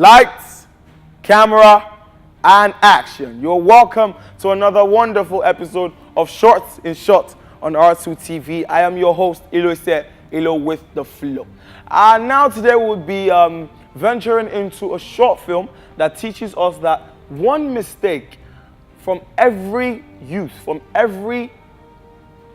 Lights, camera, and action. You're welcome to another wonderful episode of Shorts in Short on R2 TV. I am your host, Ilo with the flow. Now today we'll be venturing into a short film that teaches us that one mistake from every youth, from every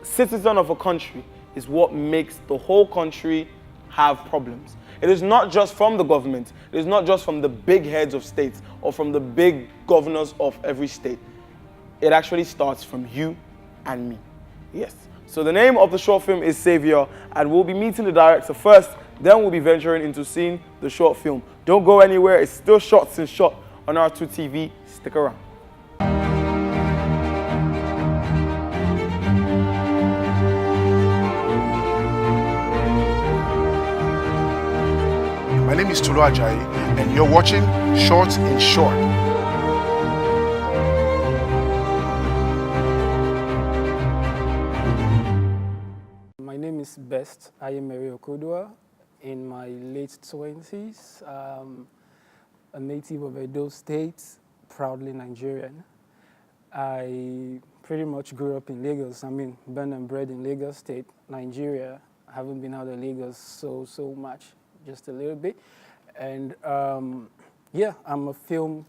citizen of a country is what makes the whole country have problems. It is not just from the government. It is not just from the big heads of states or from the big governors of every state. It actually starts from you and me. Yes. So the name of the short film is Savior, and we'll be meeting the director first, then we'll be venturing into seeing the short film. Don't go anywhere. It's still Shots in Shot on R2 TV. Stick around. My name is Tolu Ajayi, and you're watching Shorts in Short. My name is Best. I am Okoduwa, in my late 20s. A native of Edo State, proudly Nigerian. I pretty much grew up in Lagos. Born and bred in Lagos State, Nigeria. I haven't been out of Lagos so much. Just a little bit, and yeah, I'm a film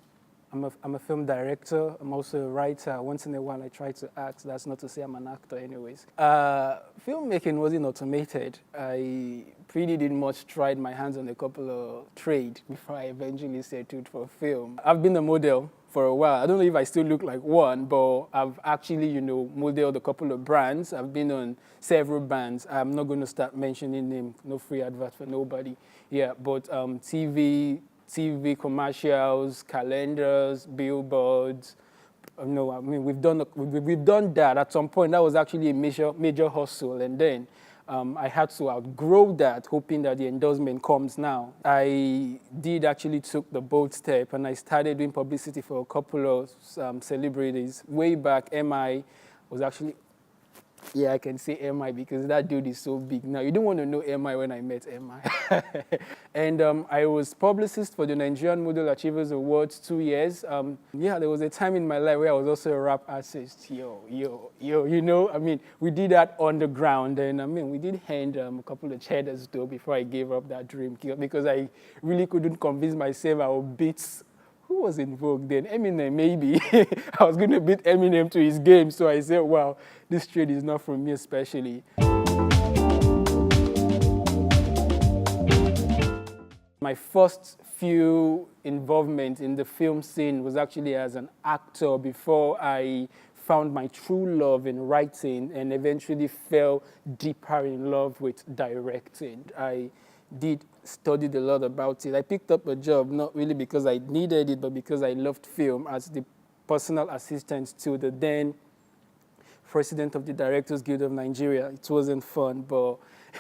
director. I'm also a writer. Once in a while, I try to act. That's not to say I'm an actor, anyways. Filmmaking wasn't automated. I pretty did much tried my hands on a couple of trades before I eventually settled for film. I've been a model for a while. I don't know if I still look like one, but I've actually, modeled a couple of brands. I've been on several brands. I'm not going to start mentioning them. No free advert for nobody. Yeah, but TV commercials, calendars, billboards. We've done that at some point. That was actually a major hustle, and then I had to outgrow that, hoping that the endorsement comes now. I did actually took the bold step, and I started doing publicity for a couple of celebrities. Way back, MI was actually, yeah, I can say MI because that dude is so big. Now, you don't want to know MI when I met MI. And I was publicist for the Nigerian Model Achievers Awards 2 years. Yeah, there was a time in my life where I was also a rap artist. We did that on the ground. And we did hand a couple of cheddars though before I gave up that dream because I really couldn't convince myself I would beat, who was in vogue then? Eminem, maybe. I was going to beat Eminem to his game. So I said, wow, this trade is not for me especially. My first few involvement in the film scene was actually as an actor before I found my true love in writing and eventually fell deeper in love with directing. I studied a lot about it. I picked up a job, not really because I needed it, but because I loved film as the personal assistant to the then president of the Directors Guild of Nigeria. It wasn't fun, but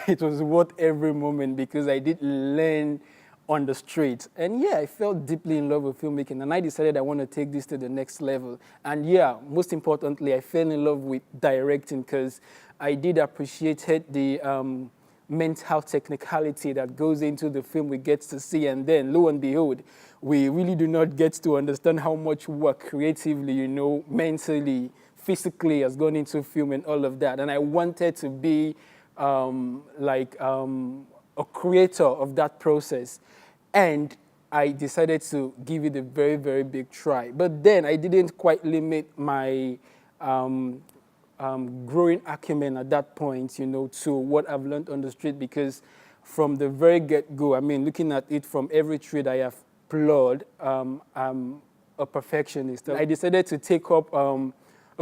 it was worth every moment because I did learn on the street. And yeah, I fell deeply in love with filmmaking, and I decided I want to take this to the next level. And yeah, most importantly, I fell in love with directing because I did appreciate the mental technicality that goes into the film we get to see, and then lo and behold, we really do not get to understand how much work creatively, mentally, physically has gone into film and all of that. And I wanted to be a creator of that process, and I decided to give it a very, very big try. But then I didn't quite limit my growing acumen at that point, to what I've learned on the street, because from the very get-go, looking at it from every trade I have plowed, I'm a perfectionist. I decided to take up a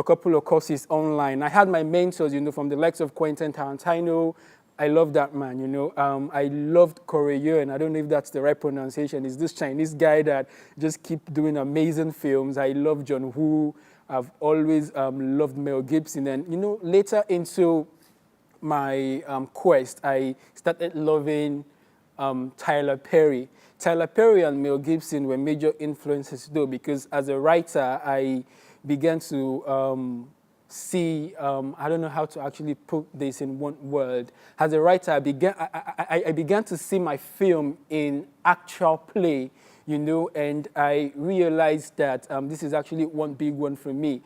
couple of courses online. I had my mentors, from the likes of Quentin Tarantino. I love that man, I loved Korea, and I don't know if that's the right pronunciation. It's this Chinese guy that just keep doing amazing films. I love John Woo. I've always loved Mel Gibson. And, later into my quest, I started loving Tyler Perry. Tyler Perry and Mel Gibson were major influences, though, because as a writer, I began to see, I don't know how to actually put this in one word. As a writer, I began to see my film in actual play. and I realized that this is actually one big one for me.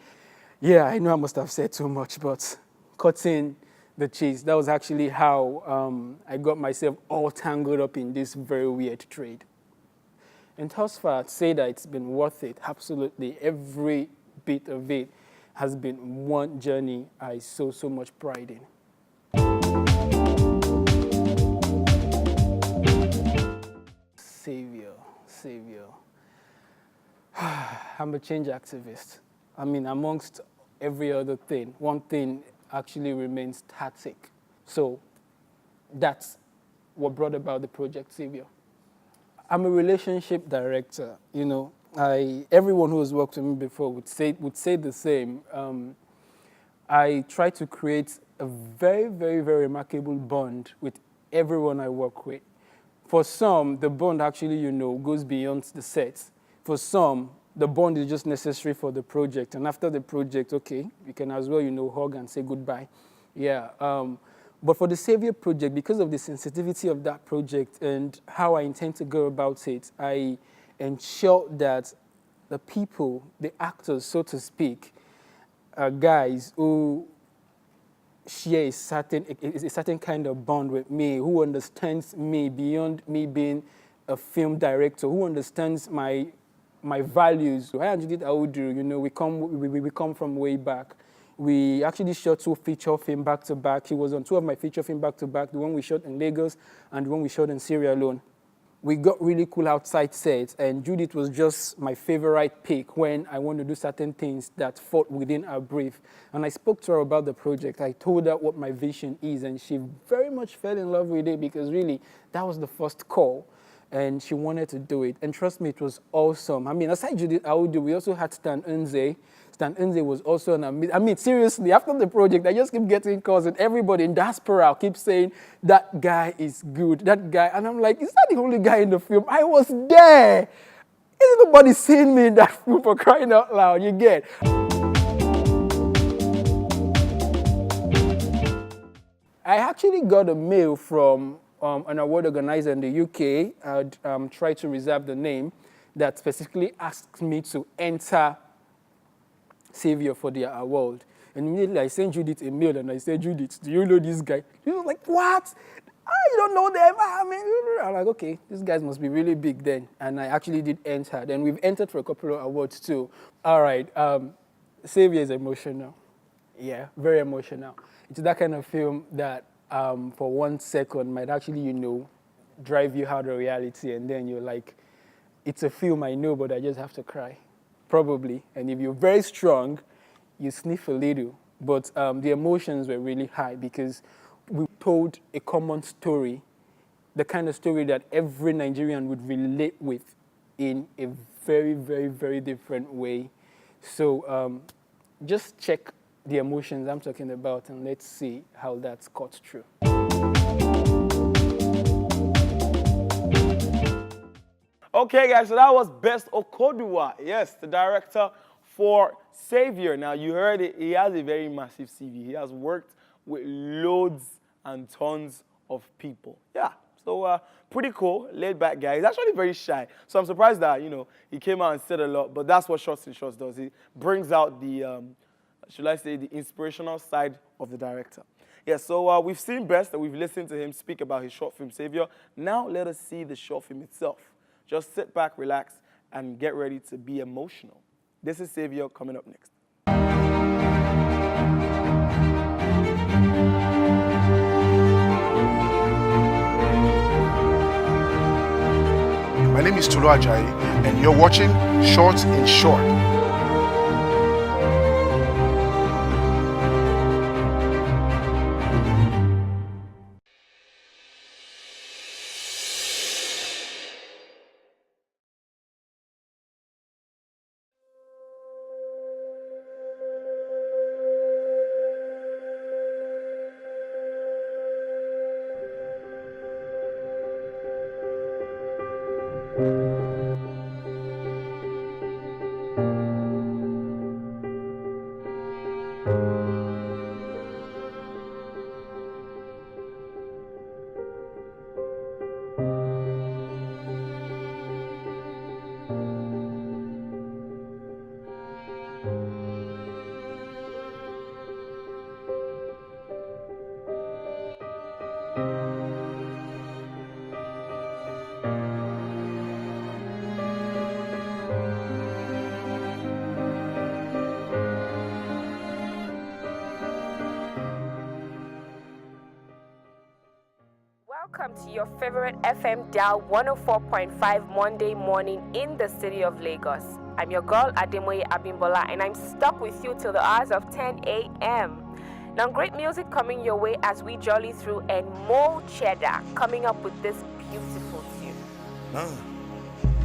Yeah, I know I must have said too much, but cutting the chase, that was actually how I got myself all tangled up in this very weird trade. And thus far, I'd say that it's been worth it. Absolutely. Every bit of it has been one journey I so much pride in. Savior. I'm a change activist. I mean, amongst every other thing, one thing actually remains static. So that's what brought about the Project Savior. I'm a relationship director. Everyone who has worked with me before would say the same. I try to create a very, very, very remarkable bond with everyone I work with. For some, the bond actually, goes beyond the set. For some, the bond is just necessary for the project. And after the project, okay, you can as well, hug and say goodbye. Yeah. But for the Savior project, because of the sensitivity of that project and how I intend to go about it, I ensure that the people, the actors, so to speak, are guys who share a certain kind of bond with me, who understands me beyond me being a film director, who understands my values. I and Judith Audu, we come from way back. We actually shot 2 feature films back to back. He was on 2 of my feature films back to back, the one we shot in Lagos and the one we shot in Sierra Leone. We got really cool outside sets, and Judith was just my favorite pick when I want to do certain things that fought within our brief. And I spoke to her about the project. I told her what my vision is, and she very much fell in love with it because really, that was the first call, and she wanted to do it. And trust me, it was awesome. I mean, aside Judith Audu, we also had Stan Nze. Stan Nze was also an amazing. I mean, seriously, after the project, I just keep getting calls, and everybody in diaspora keeps saying, that guy is good, that guy. And I'm like, is that the only guy in the film? I was there. Isn't nobody seeing me in that film, for crying out loud? You get. I actually got a mail from an award organizer in the UK. I'd try to reserve the name, that specifically asked me to enter Savior for their award. And immediately I sent Judith a mail and I said, Judith, do you know this guy? She was like, what? You don't know them? I mean, I'm like, okay, these guys must be really big then. And I actually did enter. Then we've entered for a couple of awards too. All right, Savior is emotional. Yeah, very emotional. It's that kind of film that for 1 second might actually, drive you out of reality. And then you're like, it's a film I know, but I just have to cry. Probably. And if you're very strong, you sniff a little. But the emotions were really high because we told a common story, the kind of story that every Nigerian would relate with in a very, very, very different way. So just check the emotions I'm talking about and let's see how that's cut through. Okay, guys, so that was Best Okoduwa. Yes, the director for Savior. Now, you heard it. He has a very massive CV. He has worked with loads and tons of people. Yeah, so pretty cool, laid-back guy. He's actually very shy. So I'm surprised that, he came out and said a lot. But that's what Shots in Shots does. It brings out the, should I say, the inspirational side of the director. Yeah, so we've seen Best, and we've listened to him speak about his short film, Savior. Now let us see the short film itself. Just sit back, relax, and get ready to be emotional. This is Savior coming up next. My name is Tolu Ajayi, and you're watching Short in Short. Welcome to your favorite FM dial 104.5 Monday morning in the city of Lagos. I'm your girl Ademoye Abimbola and I'm stuck with you till the hours of 10 a.m. Now great music coming your way as we jolly through and more cheddar coming up with this beautiful tune.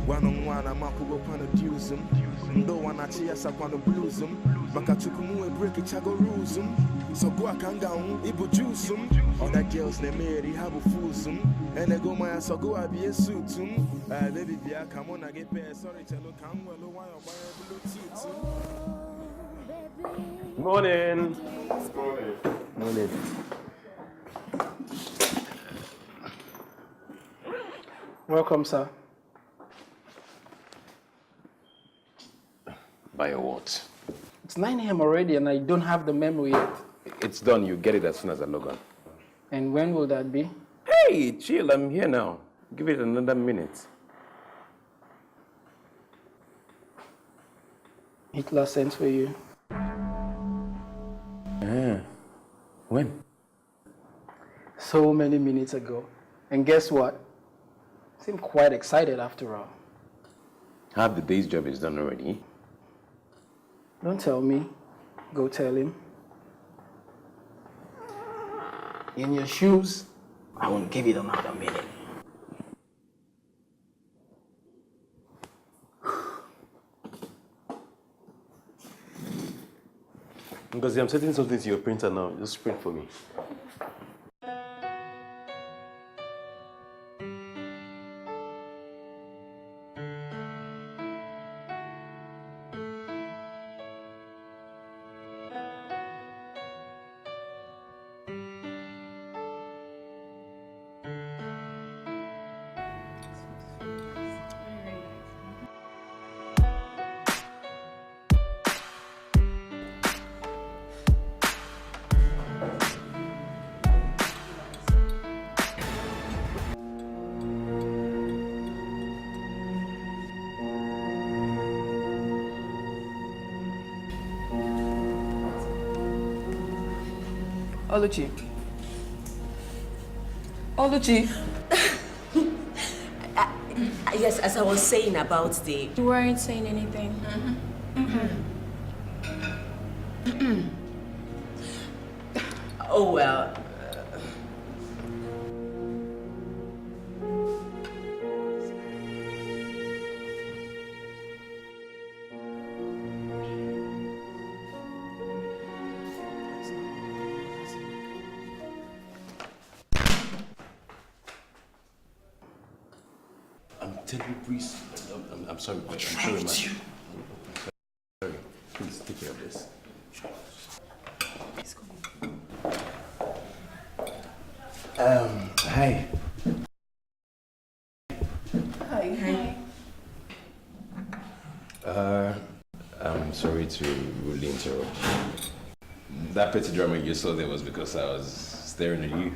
One-on-one, I'm up to produce them. No one actually has a blues them. Makatukumu break it, I go lose them. So go a kangan, ibu juice them. Other girls, they made it, have a fools them. And they go my so go I be a suit them. Baby, come on, I get paid. Sorry, tell you, come well, why I'm Morning. Morning. Welcome, sir. By your what? It's 9 a.m. already and I don't have the memo yet. It's done. You get it as soon as I log on. And when will that be? Hey, chill. I'm here now. Give it another minute. Hitler sent for you. When? So many minutes ago. And guess what? Seem quite excited after all. Half the day's job is done already. Don't tell me. Go tell him. In your shoes, I won't give it another minute. Because I'm setting something to your printer now. Just print for me. Oluchi. Oluchi. Yes, as I was saying about the... You weren't saying anything. Oh, well... Tell me, please. I'm sorry, but I'm sorry, man. Sorry. Please take care of this. Hi. Hi. I'm sorry to really interrupt you. That petty drama you saw there was because I was staring at you.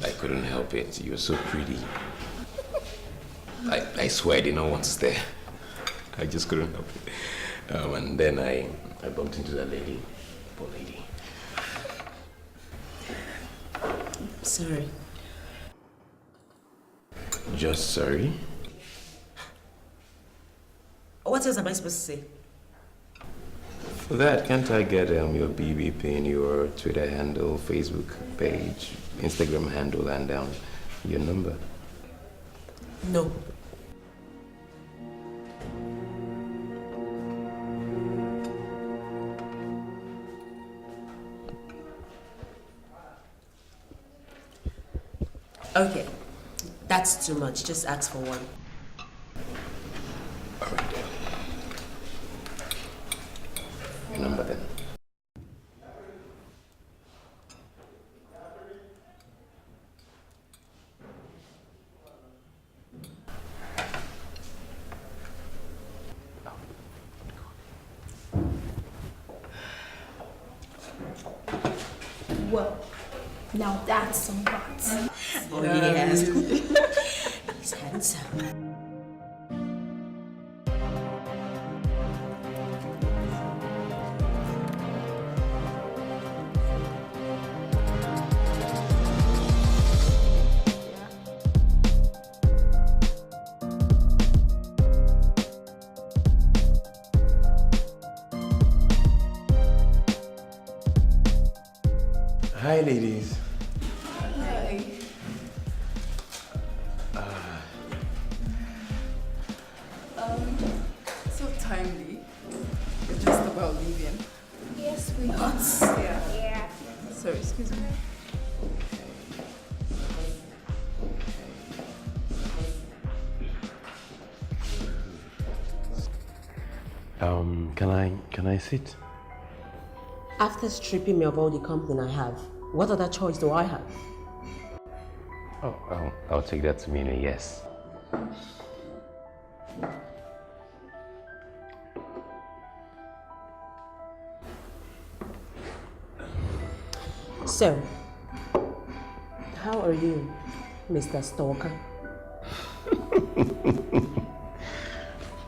I couldn't help it. You were so pretty. I swear I did not want to stare. I just couldn't help it. And then I bumped into that lady. Poor lady. Sorry. Just sorry? What else am I supposed to say? For that, can't I get your BB pin, your Twitter handle, Facebook page, Instagram handle, and your number? No. Okay, that's too much. Just ask for one. All right, then. Your number, then. Well, now that's some guts. Oh, yes. He's handsome. Hi, ladies. Hi. So timely. You're just about leaving. Yes, we are. Yeah. Sorry, excuse me. Can I sit? After stripping me of all the company I have, what other choice do I have? Oh, I'll take that to mean a yes. So, how are you, Mr. Stalker?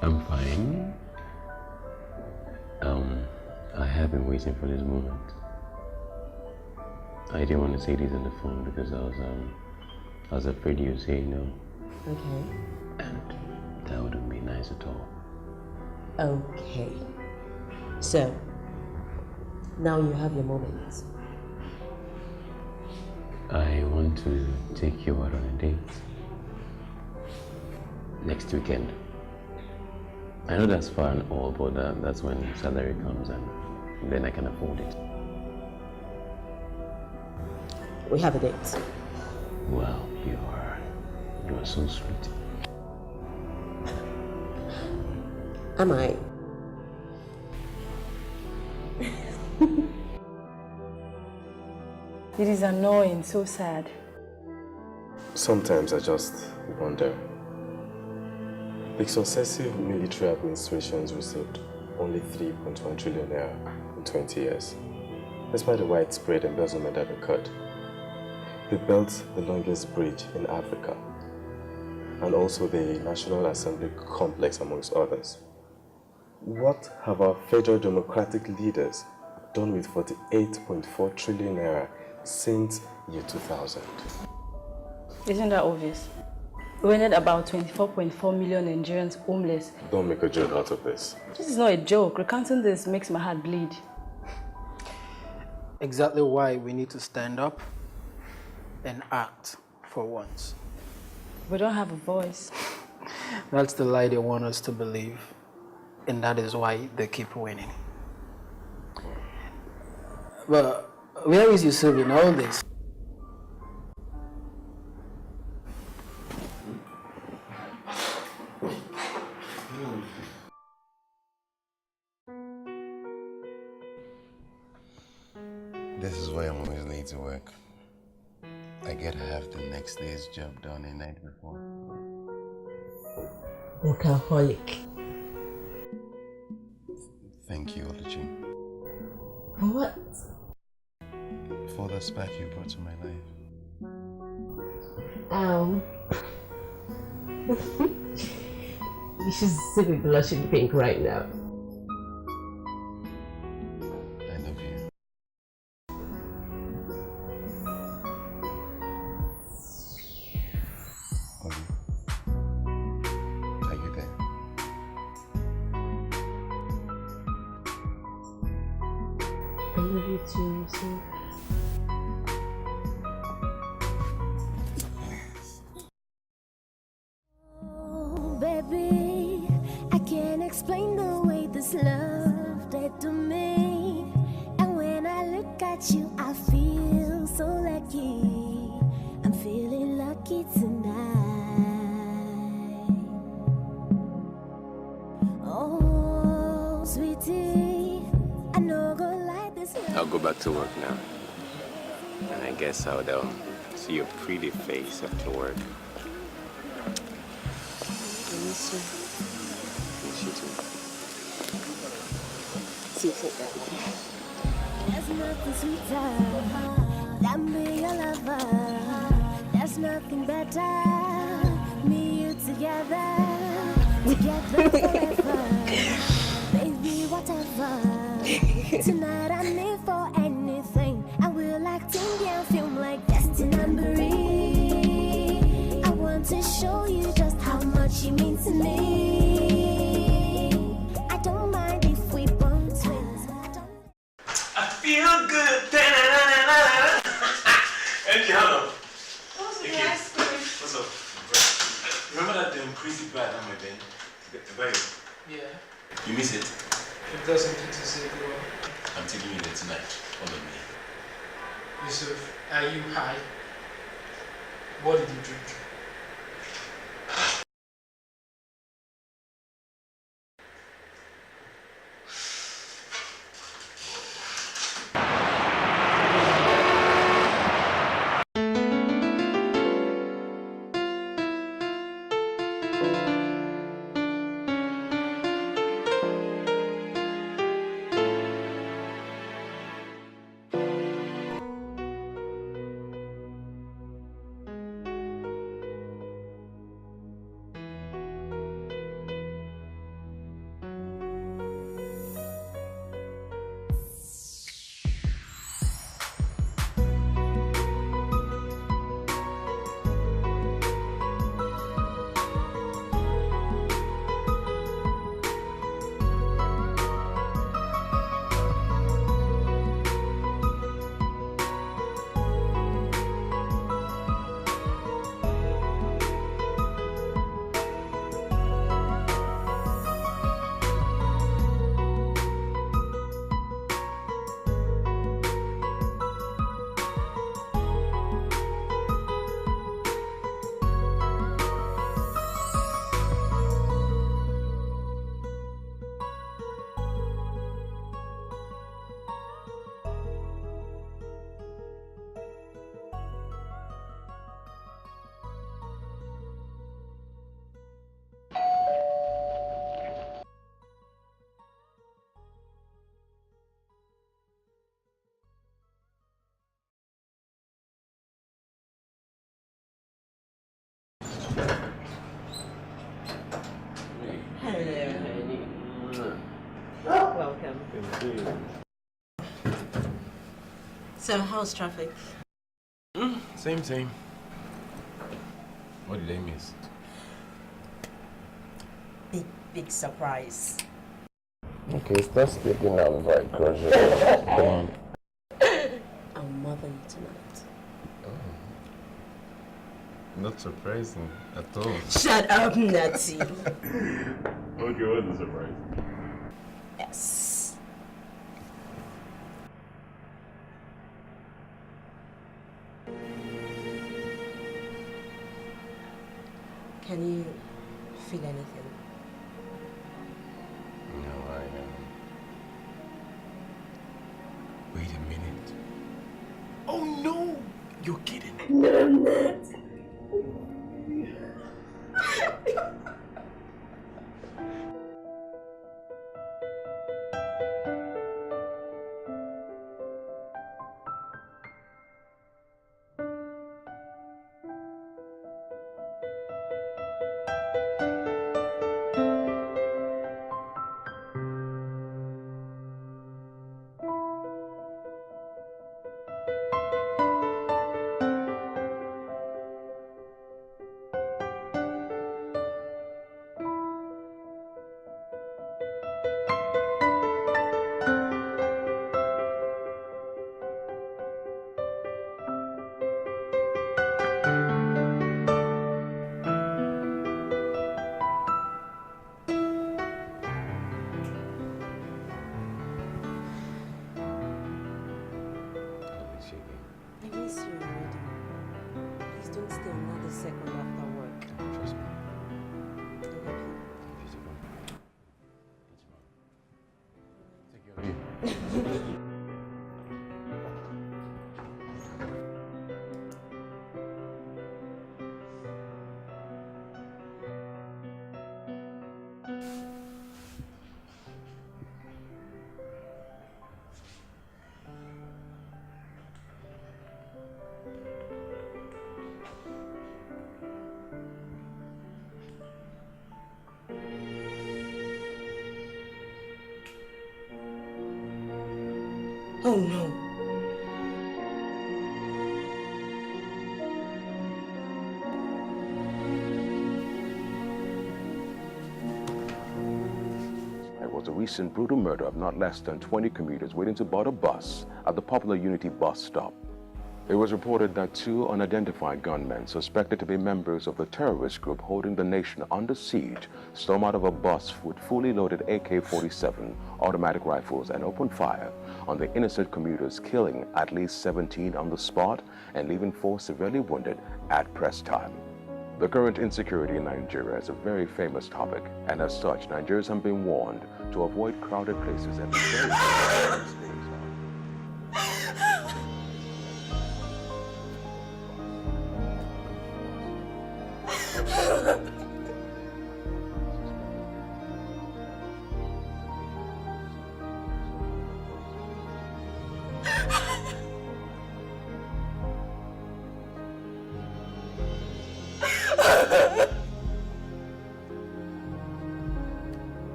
I'm fine. I have been waiting for this moment. I didn't want to say this on the phone because I was afraid you'd say no. Okay. And that wouldn't be nice at all. Okay. So, now you have your moment. I want to take you out on a date. Next weekend. I know that's far and all, but that's when salary comes and then I can afford it. We have a date. Well, you are so sweet. Am I? It is annoying, so sad. Sometimes I just wonder. The successive military administrations received only 3.1 trillion naira in 20 years, despite the widespread embezzlement that occurred. They built the longest bridge in Africa, and also the National Assembly complex, amongst others. What have our federal democratic leaders done with 48.4 trillion naira since year 2000? Isn't that obvious? We rendered about 24.4 million Nigerians homeless. Don't make a joke out of this. This is not a joke. Recounting this makes my heart bleed. Exactly why we need to stand up and act for once. We don't have a voice. That's the lie they want us to believe, and that is why they keep winning. But where is Yusuf in all this? This is why I'm always late to work. I get half the next day's job done the night before. Workaholic. Thank you, Oluchi, For what? for the spark you brought to my life. You should see me blushing pink right now. I love you. Olu, are you there? I love you too, Yusuf. Baby, I can't explain the way this love did to me. And when I look at you, I feel so lucky. I'm feeling lucky tonight. Oh, sweetie, I know go like this. I'll go back to work now. And I guess I'll see your pretty face after work. Miss you. Miss you too. Sit down. There's nothing sweeter than being a lover. There's nothing better. Me, you together, together forever. Baby, whatever. Tonight I'm in for anything. I will act Indian film like Destin and Marie. I want to show you just how much you mean to me. I don't mind if we born twins. I feel good. Da-na-na-na-na. Thank you, hello. What's Thank you. What's up? Remember that crazy bad on my bed? The bag? Yeah. You miss it? If there's something to say, go on. I'm taking you there tonight. Follow me. Yusuf, are you high? What did you drink? Welcome. So, how's traffic? Same. What did I miss? Big surprise. Okay, start speaking now before I crush it. Come on. I'll mother you tonight. Not surprising at all. Shut up, Natty. Okay, what's the surprise? Yes. Can you feel anything? No, I am. Wait a minute. Oh no! You're kidding. No, I'm not. I miss you already. Please don't stay another second after work. Trust me. I love you. Beautiful. Take care of you. Oh no. There was a recent brutal murder of not less than 20 commuters waiting to board a bus at the popular Unity bus stop. It was reported that 2 unidentified gunmen suspected to be members of the terrorist group holding the nation under siege stormed out of a bus with fully loaded AK-47 automatic rifles and opened fire on the innocent commuters, killing at least 17 on the spot and leaving 4 severely wounded at press time. The current insecurity in Nigeria is a very famous topic, and as such, Nigerians have been warned to avoid crowded places and be very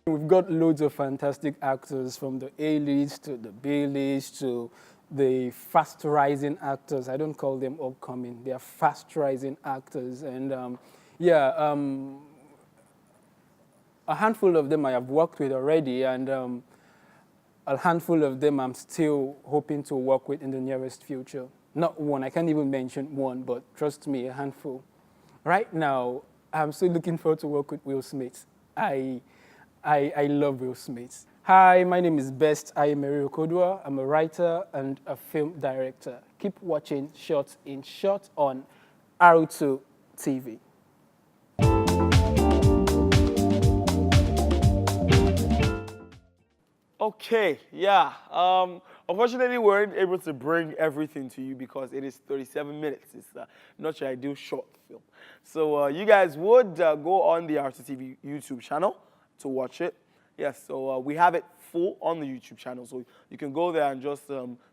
We've got loads of fantastic actors, from the A-list to the B-list to the fast-rising actors. I don't call them upcoming. They are fast-rising actors. And a handful of them I have worked with already, and a handful of them I'm still hoping to work with in the nearest future. Not one, I can't even mention one, but trust me, a handful. Right now, I'm still looking forward to work with Will Smith. I love Will Smith. Hi, my name is Best. I am Okoduwa. I'm a writer and a film director. Keep watching Shots in Shot on R2 TV. Okay, yeah. Unfortunately, we weren't able to bring everything to you because it is 37 minutes. It's not your ideal short film. So you guys would go on the R2 TV YouTube channel to watch it. Yes, so we have it full on the YouTube channel. So you can go there and just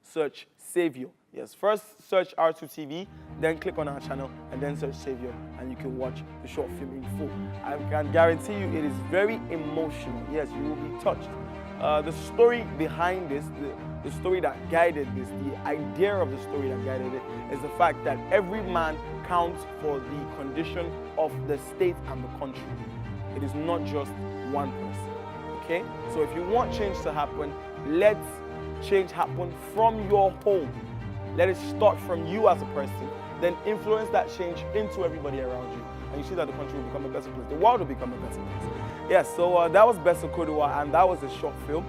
search Savior. Yes, first search R2 TV, then click on our channel, and then search Savior, and you can watch the short film in full. I can guarantee you it is very emotional. Yes, you will be touched. The story behind this, the story that guided this, the idea of the story that guided it is the fact that every man counts for the condition of the state and the country. It is not just one person, okay? So if you want change to happen, let change happen from your home. Let it start from you as a person, then influence that change into everybody around you. And you see that the country will become a better place. The world will become a better place. Yes, so that was Best Okoduwa, and that was a short film,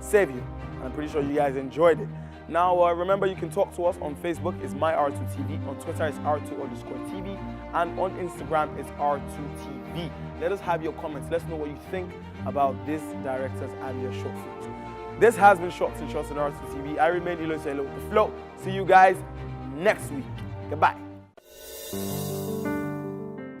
Savior. I'm pretty sure you guys enjoyed it. Now, remember, you can talk to us on Facebook, it's MyR2TV. On Twitter, it's R2_TV. And on Instagram, it's R2TV. Let us have your comments. Let us know what you think about these directors and their short films. This has been Shots in Shots on R2TV. I remain Ilo with the flow. See you guys next week. Goodbye.